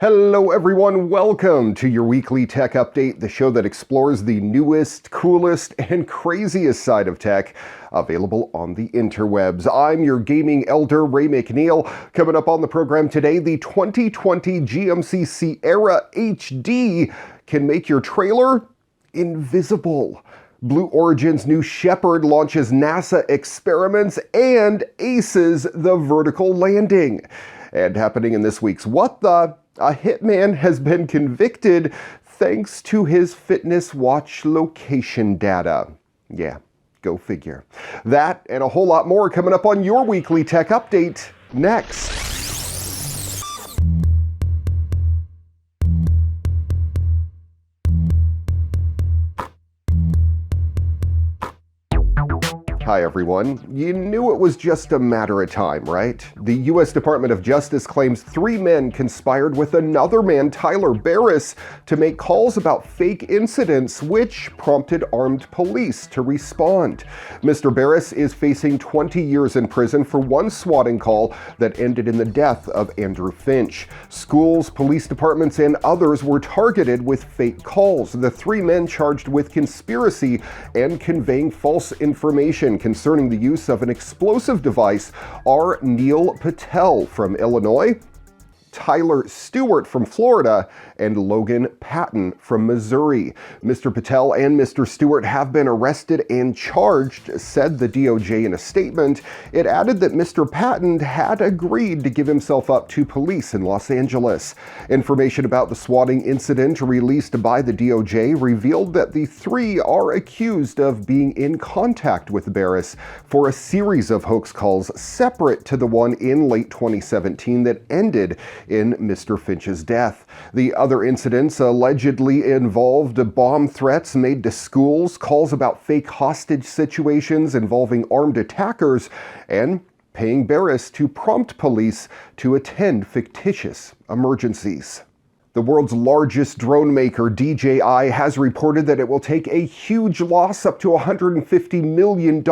Hello everyone, welcome to your weekly tech update, the show that explores the newest, coolest, and craziest side of tech available on the interwebs. I'm your gaming elder, Ray McNeil. Coming up on the program today, the 2020 GMC Sierra HD can make your trailer invisible. Blue Origin's new Shepard launches NASA experiments and aces the vertical landing. And happening in this week's What The? A hitman has been convicted thanks to his fitness watch location data. Yeah, go figure. That and a whole lot more coming up on your weekly tech update next. Hi everyone. You knew it was just a matter of time, right? The U.S. Department of Justice claims 3 men conspired with another man, Tyler Barris, to make calls about fake incidents, which prompted armed police to respond. Mr. Barris is facing 20 years in prison for one swatting call that ended in the death of Andrew Finch. Schools, police departments, and others were targeted with fake calls. The 3 men charged with conspiracy and conveying false information concerning the use of an explosive device are Neil Patel from Illinois, Tyler Stewart from Florida, and Logan Patton from Missouri. Mr. Patel and Mr. Stewart have been arrested and charged, said the DOJ in a statement. It added that Mr. Patton had agreed to give himself up to police in Los Angeles. Information about the swatting incident released by the DOJ revealed that the 3 are accused of being in contact with Barris for a series of hoax calls separate to the one in late 2017 that ended in Mr. Finch's death. The other incidents allegedly involved bomb threats made to schools, calls about fake hostage situations involving armed attackers, and paying Barris to prompt police to attend fictitious emergencies. The world's largest drone maker, DJI, has reported that it will take a huge loss up to $150 million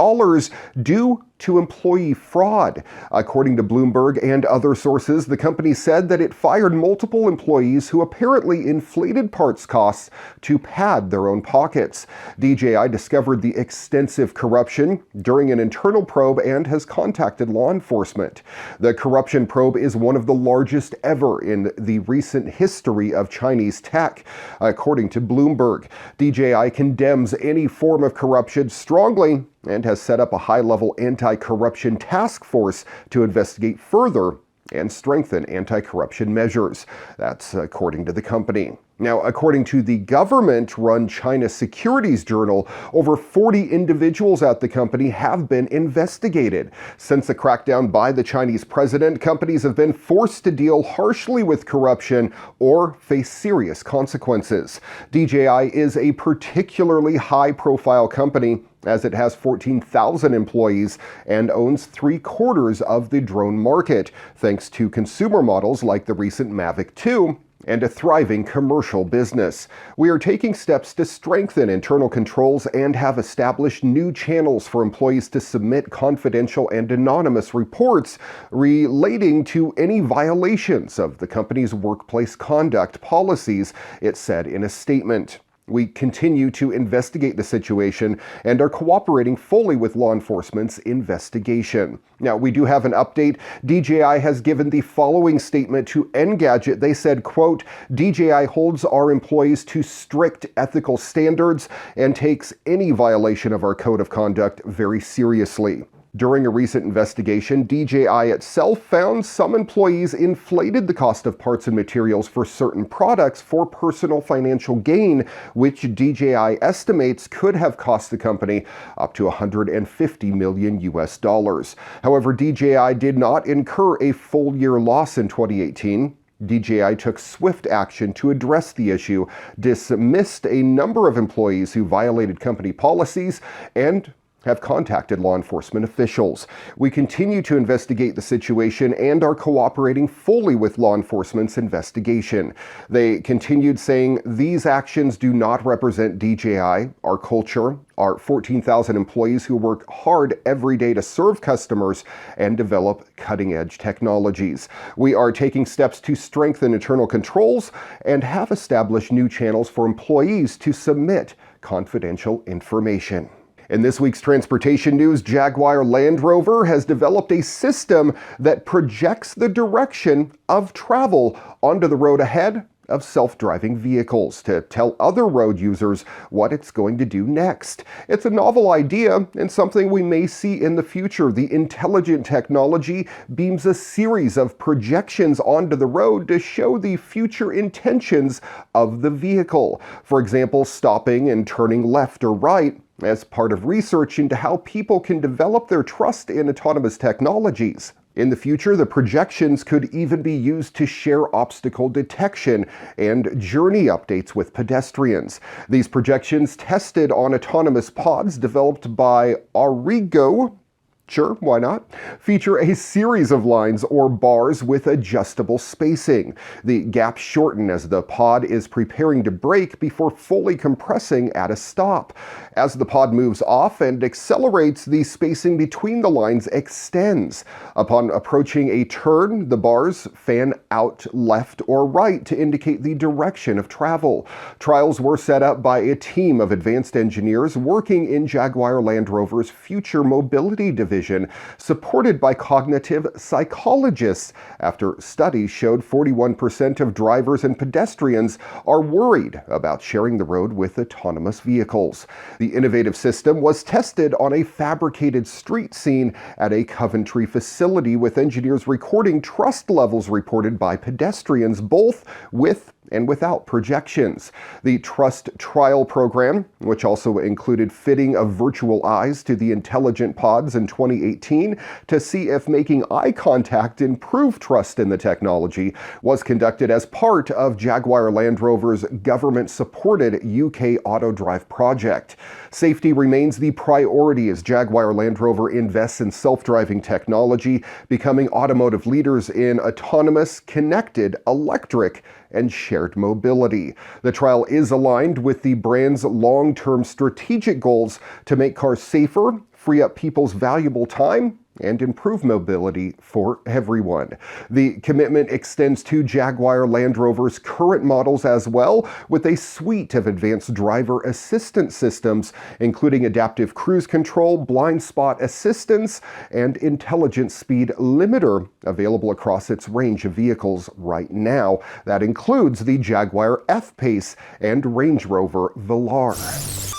due to employee fraud. According to Bloomberg and other sources, the company said that it fired multiple employees who apparently inflated parts costs to pad their own pockets. DJI discovered the extensive corruption during an internal probe and has contacted law enforcement. The corruption probe is one of the largest ever in the recent history of Chinese tech. According to Bloomberg, DJI condemns any form of corruption strongly and has set up a high-level anti-corruption task force to investigate further and strengthen anti-corruption measures. That's according to the company. Now, according to the government-run China Securities Journal, over 40 individuals at the company have been investigated. Since the crackdown by the Chinese president, companies have been forced to deal harshly with corruption or face serious consequences. DJI is a particularly high-profile company, as it has 14,000 employees and owns 3/4 of the drone market, thanks to consumer models like the recent Mavic 2 and a thriving commercial business. We are taking steps to strengthen internal controls and have established new channels for employees to submit confidential and anonymous reports relating to any violations of the company's workplace conduct policies, it said in a statement. We continue to investigate the situation and are cooperating fully with law enforcement's investigation. Now, we do have an update. DJI has given the following statement to Engadget. They said, quote, DJI holds our employees to strict ethical standards and takes any violation of our code of conduct very seriously. During a recent investigation, DJI itself found some employees inflated the cost of parts and materials for certain products for personal financial gain, which DJI estimates could have cost the company up to $150 million US. However, DJI did not incur a full-year loss in 2018. DJI took swift action to address the issue, dismissed a number of employees who violated company policies, and have contacted law enforcement officials. We continue to investigate the situation and are cooperating fully with law enforcement's investigation. They continued saying, "These actions do not represent DJI, our culture, our 14,000 employees who work hard every day to serve customers and develop cutting-edge technologies. We are taking steps to strengthen internal controls and have established new channels for employees to submit confidential information." In this week's transportation news, Jaguar Land Rover has developed a system that projects the direction of travel onto the road ahead of self-driving vehicles to tell other road users what it's going to do next. It's a novel idea and something we may see in the future. The intelligent technology beams a series of projections onto the road to show the future intentions of the vehicle. For example, stopping and turning left or right, as part of research into how people can develop their trust in autonomous technologies. In the future, the projections could even be used to share obstacle detection and journey updates with pedestrians. These projections, tested on autonomous pods developed by Arrigo, sure, why not? Feature a series of lines or bars with adjustable spacing. The gaps shorten as the pod is preparing to brake before fully compressing at a stop. As the pod moves off and accelerates, the spacing between the lines extends. Upon approaching a turn, the bars fan out left or right to indicate the direction of travel. Trials were set up by a team of advanced engineers working in Jaguar Land Rover's Future Mobility Division, supported by cognitive psychologists, after studies showed 41% of drivers and pedestrians are worried about sharing the road with autonomous vehicles. The innovative system was tested on a fabricated street scene at a Coventry facility, with engineers recording trust levels reported by pedestrians, both with and without projections. The Trust Trial Program, which also included fitting of virtual eyes to the intelligent pods in 2018 to see if making eye contact improved trust in the technology, was conducted as part of Jaguar Land Rover's government-supported UK Autodrive project. Safety remains the priority as Jaguar Land Rover invests in self-driving technology, becoming automotive leaders in autonomous, connected, electric, and shared mobility. The trial is aligned with the brand's long-term strategic goals to make cars safer, free up people's valuable time, and improve mobility for everyone. The commitment extends to Jaguar Land Rover's current models as well, with a suite of advanced driver assistance systems, including adaptive cruise control, blind spot assistance, and intelligent speed limiter, available across its range of vehicles right now. That includes the Jaguar F-Pace and Range Rover Velar.